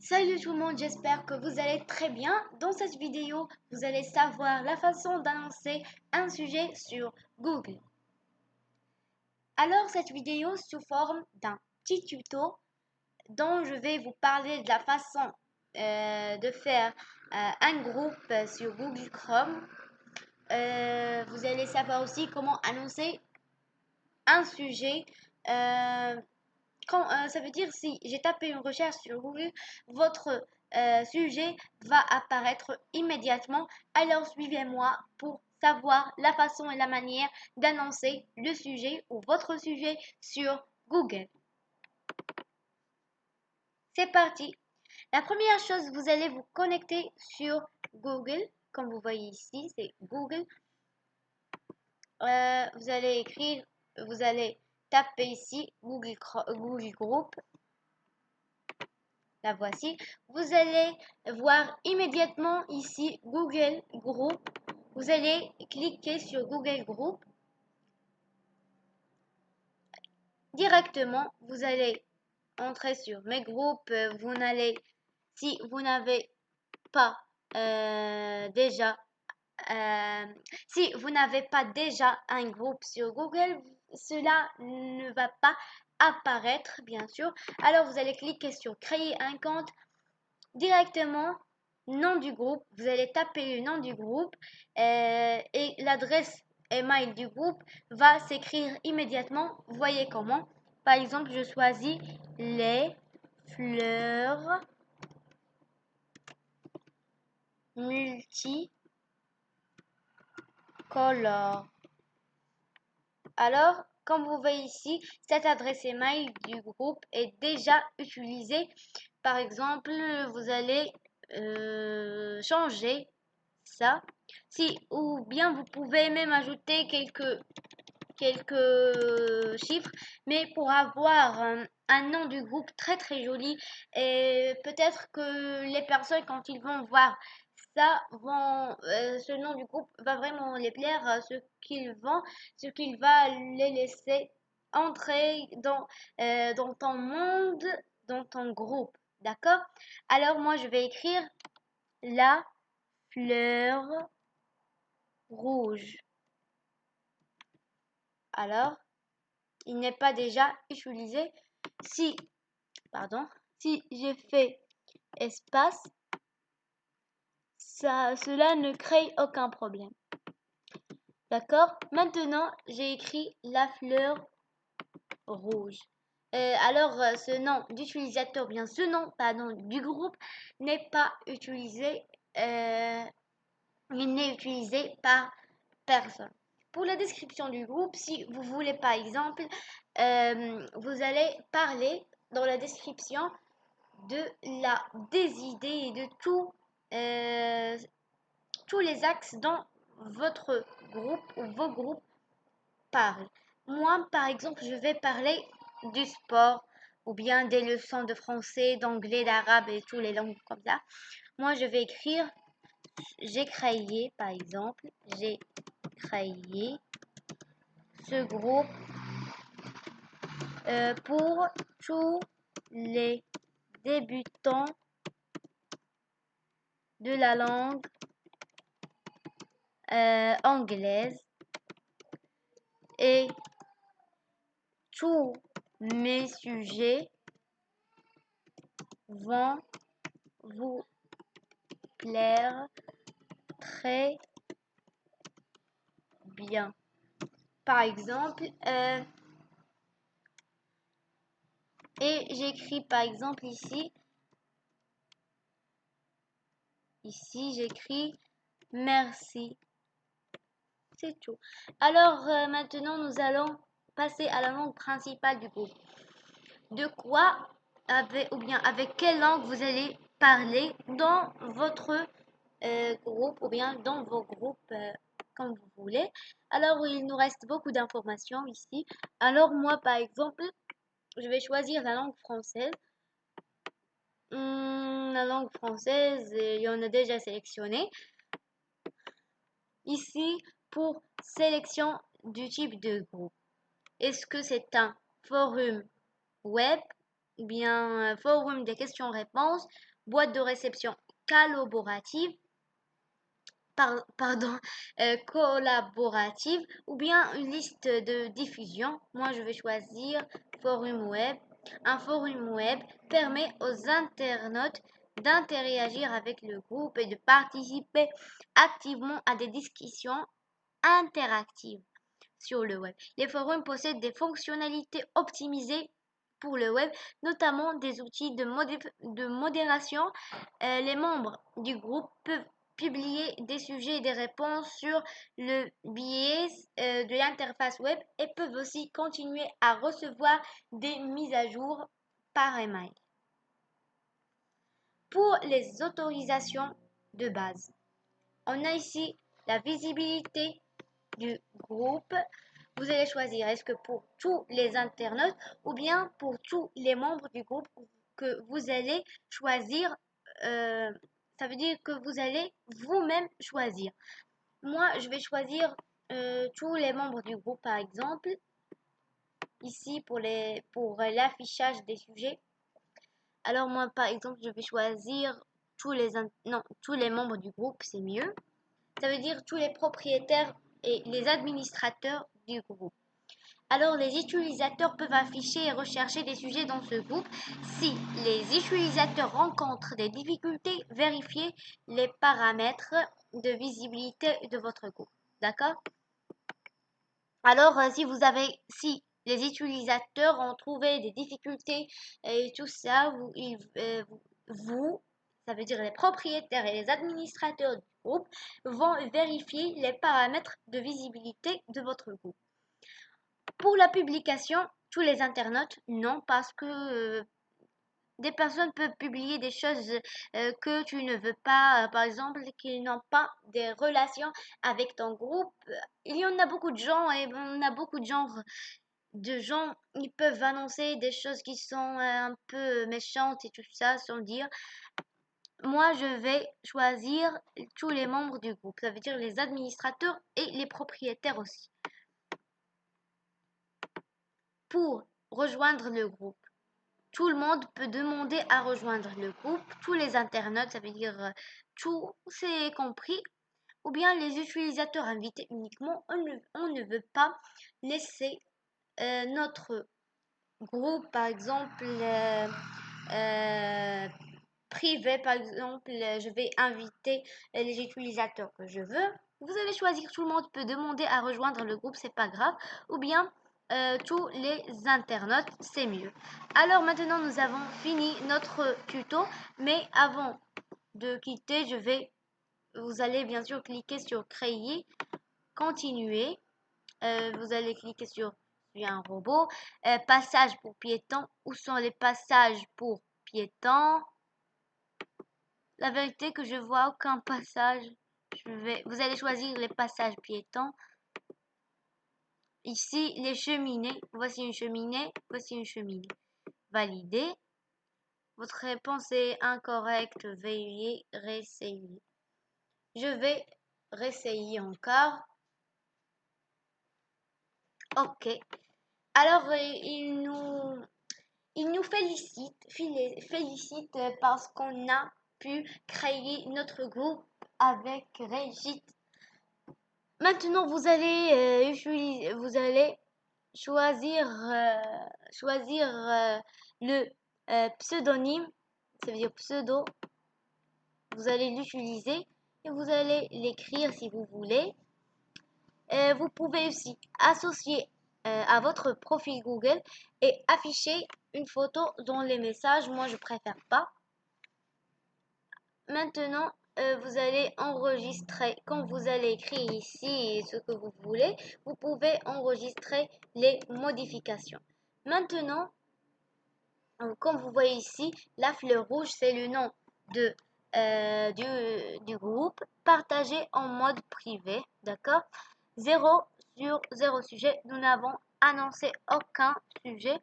Salut tout le monde, j'espère que vous allez très bien. Dans cette vidéo, vous allez savoir la façon d'annoncer un sujet sur Google. Alors, cette vidéo sous forme d'un petit tuto dont je vais vous parler de la façon de faire un groupe sur Google Chrome. Vous allez savoir aussi comment annoncer un sujet. Ça veut dire si j'ai tapé une recherche sur Google, votre sujet va apparaître immédiatement. Alors suivez-moi pour savoir la façon et la manière d'annoncer le sujet ou votre sujet sur Google. C'est parti. La première chose, vous allez vous connecter sur Google. Comme vous voyez ici, c'est Google. Vous allez taper ici Google Group. La voici. Vous allez voir immédiatement ici Google Group. Vous allez cliquer sur Google Group. Directement, vous allez entrer sur mes groupes. Si vous n'avez pas déjà, si vous n'avez pas déjà un groupe sur Google, cela ne va pas apparaître, bien sûr. Alors, vous allez cliquer sur créer un compte. Directement, nom du groupe, vous allez taper le nom du groupe et l'adresse email du groupe va s'écrire immédiatement. Voyez comment. Par exemple, je choisis les fleurs multicolores. Alors, comme vous voyez ici, cette adresse email du groupe est déjà utilisée. Par exemple, vous allez changer ça. Ou bien vous pouvez même ajouter quelques chiffres, mais pour avoir un nom du groupe très très joli, et peut-être que les personnes quand ils vont voir ça ce nom du groupe va vraiment les plaire, ce qu'il va les laisser entrer dans ton monde, dans ton groupe. D'accord? Alors moi je vais écrire la fleur rouge. Alors, il n'est pas déjà utilisé. Si, si j'ai fait espace, cela ne crée aucun problème. D'accord? Maintenant, j'ai écrit la fleur rouge. Ce nom d'utilisateur, bien ce nom, pardon, du groupe n'est pas utilisé, il n'est utilisé par personne. Pour la description du groupe, si vous voulez par exemple, vous allez parler dans la description des idées et de tous les axes dont votre groupe ou vos groupes parlent. Moi, par exemple, je vais parler du sport ou bien des leçons de français, d'anglais, d'arabe et toutes les langues comme ça. Moi, je vais écrire, j'ai créé, par exemple, j'ai créé ce groupe pour tous les débutants de la langue anglaise et tous mes sujets vont vous plaire très bien. Par exemple, et j'écris par exemple ici j'écris merci. C'est tout. Alors maintenant nous allons passer à la langue principale du groupe. De quoi avec quelle langue vous allez parler dans votre groupe ou bien dans vos groupes comme vous voulez. Alors il nous reste beaucoup d'informations ici. Alors moi par exemple, je vais choisir la langue française. La langue française, il y en a déjà sélectionné. Ici, pour sélection du type de groupe. Est-ce que c'est un forum web, ou bien forum des questions-réponses, boîte de réception collaborative, pardon, collaborative ou bien une liste de diffusion. Moi, je vais choisir forum web. Un forum web permet aux internautes d'interagir avec le groupe et de participer activement à des discussions interactives sur le web. Les forums possèdent des fonctionnalités optimisées pour le web, notamment des outils de modération. Les membres du groupe peuvent publier des sujets et des réponses sur le biais de l'interface web et peuvent aussi continuer à recevoir des mises à jour par email. Pour les autorisations de base, on a ici la visibilité du groupe. Vous allez choisir est-ce que pour tous les internautes ou bien pour tous les membres du groupe que vous allez choisir. Ça veut dire que vous allez vous-même choisir. Moi, je vais choisir tous les membres du groupe, par exemple. Ici, pour l'affichage des sujets. Alors moi, par exemple, je vais choisir tous les membres du groupe, c'est mieux. Ça veut dire tous les propriétaires et les administrateurs du groupe. Alors les utilisateurs peuvent afficher et rechercher des sujets dans ce groupe. Si les utilisateurs rencontrent des difficultés, vérifiez les paramètres de visibilité de votre groupe. D'accord? Alors si les utilisateurs ont trouvé des difficultés et tout ça, ça veut dire les propriétaires et les administrateurs du groupe, vont vérifier les paramètres de visibilité de votre groupe. Pour la publication, tous les internautes, non, parce que des personnes peuvent publier des choses que tu ne veux pas, par exemple, qui n'ont pas des relations avec ton groupe. Il y en a beaucoup de gens et on a beaucoup de gens, ils peuvent annoncer des choses qui sont un peu méchantes et tout ça sans dire. Moi, je vais choisir tous les membres du groupe, ça veut dire les administrateurs et les propriétaires aussi. Pour rejoindre le groupe, tout le monde peut demander à rejoindre le groupe, tous les internautes, ça veut dire tout, c'est compris, ou bien les utilisateurs invités uniquement. On ne veut pas laisser notre groupe, par exemple, privé, par exemple, je vais inviter les utilisateurs que je veux. Vous allez choisir, tout le monde peut demander à rejoindre le groupe, c'est pas grave, ou bien tous les internautes, c'est mieux. Alors maintenant, nous avons fini notre tuto, mais avant de quitter, vous allez bien sûr cliquer sur créer, continuer. Vous allez cliquer sur un robot, passage pour piétons. Où sont les passages pour piétons? La vérité que je vois aucun passage. Vous allez choisir les passages piétons. Ici, les cheminées. Voici une cheminée. Voici une cheminée. Valider. Votre réponse est incorrecte. Veuillez réessayer. Je vais réessayer encore. Ok. Alors, il nous félicite parce qu'on a pu créer notre groupe avec Régit. Maintenant, vous allez choisir le pseudonyme, ça veut dire pseudo. Vous allez l'utiliser et vous allez l'écrire si vous voulez. Vous pouvez aussi associer à votre profil Google et afficher une photo dans les messages. Moi, je préfère pas. Maintenant, vous allez enregistrer, quand vous allez écrire ici ce que vous voulez, vous pouvez enregistrer les modifications. Maintenant, comme vous voyez ici, la fleur rouge, c'est le nom du groupe partagé en mode privé, d'accord? 0 sur 0 sujet, nous n'avons annoncé aucun sujet.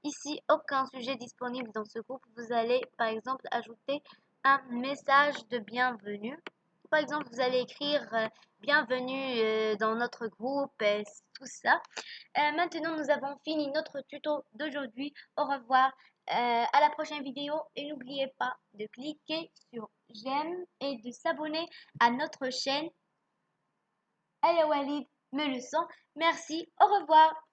Ici, aucun sujet disponible dans ce groupe. Vous allez, par exemple, ajouter un message de bienvenue. Par exemple, vous allez écrire bienvenue dans notre groupe, tout ça. Maintenant, nous avons fini notre tuto d'aujourd'hui. Au revoir à la prochaine vidéo et n'oubliez pas de cliquer sur j'aime et de s'abonner à notre chaîne. Allez Walid, me le son. Merci, au revoir.